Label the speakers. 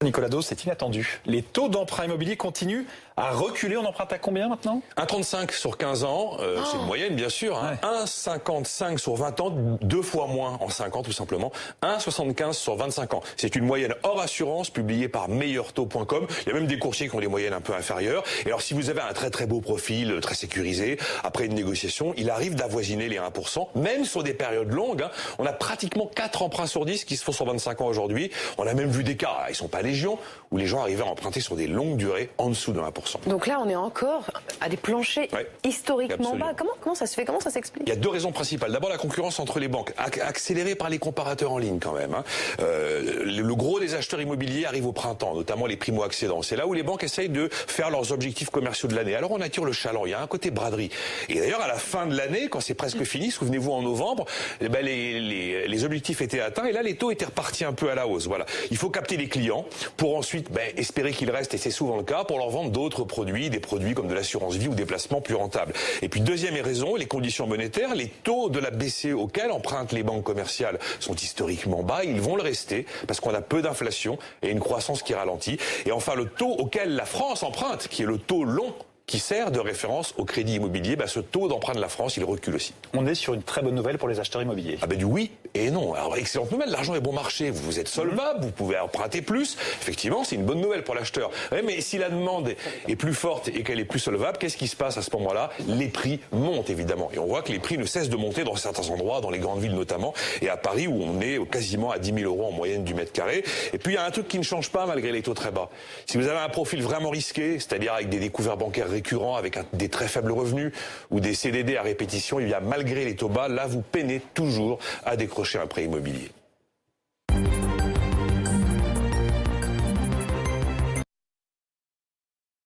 Speaker 1: Nicolas Dos, c'est inattendu. Les taux d'emprunt immobilier continuent à reculer. On emprunte à combien maintenant?
Speaker 2: 1,35 sur 15 ans, c'est une moyenne bien sûr. Hein.
Speaker 1: Ouais.
Speaker 2: 1,55 sur 20 ans, 2 fois moins en 5 ans tout simplement. 1,75 sur 25 ans. C'est une moyenne hors assurance publiée par meilleurtaux.com. Il y a même des courtiers qui ont des moyennes un peu inférieures. Et alors si vous avez un très très beau profil, très sécurisé, après une négociation, il arrive d'avoisiner les 1%, même sur des périodes longues. Hein. On a pratiquement 4 emprunts sur 10 qui se font sur 25 ans aujourd'hui. On a même vu des cas, ils sont pas légion, où les gens arrivaient à emprunter sur des longues durées en dessous de 1%.
Speaker 3: Donc là, on est encore à des planchers historiquement
Speaker 2: absolument.
Speaker 3: bas. Comment ça se fait? Comment ça s'explique?
Speaker 2: Il y a deux raisons principales. D'abord, la concurrence entre les banques, accélérée par les comparateurs en ligne quand même. Hein. Le gros des acheteurs immobiliers arrive au printemps, notamment les primo-accédants. C'est là où les banques essayent de faire leurs objectifs commerciaux de l'année. Alors on attire le chaland, il y a un côté braderie. Et d'ailleurs, à la fin de l'année, quand c'est presque fini, souvenez-vous en novembre, eh ben les objectifs étaient atteints et là les taux étaient repartis un peu à la hausse. Voilà. Il faut capter les clients pour ensuite espérer qu'ils restent, et c'est souvent le cas, pour leur vendre d'autres produits, des produits comme de l'assurance vie ou des placements plus rentables. Et puis deuxième raison, les conditions monétaires, les taux de la BCE auxquels empruntent les banques commerciales sont historiquement bas, ils vont le rester parce qu'on a peu d'inflation et une croissance qui ralentit. Et enfin le taux auquel la France emprunte, qui est le taux long, qui sert de référence au crédit immobilier, ce taux d'emprunt de la France, il recule aussi.
Speaker 1: On est sur une très bonne nouvelle pour les acheteurs immobiliers.
Speaker 2: Du oui et non. Alors, excellente nouvelle, l'argent est bon marché, vous êtes solvable, vous pouvez emprunter plus. Effectivement, c'est une bonne nouvelle pour l'acheteur. Mais si la demande est plus forte et qu'elle est plus solvable, qu'est-ce qui se passe à ce moment-là? Les prix montent, évidemment. Et on voit que les prix ne cessent de monter dans certains endroits, dans les grandes villes notamment, et à Paris, où on est quasiment à 10 000 euros en moyenne du mètre carré. Et puis, il y a un truc qui ne change pas malgré les taux très bas. Si vous avez un profil vraiment risqué, c'est-à-dire avec des découverts bancaires récurrents, avec des très faibles revenus ou des CDD à répétition, malgré les taux bas, là, vous peinez toujours à décrocher un prêt immobilier.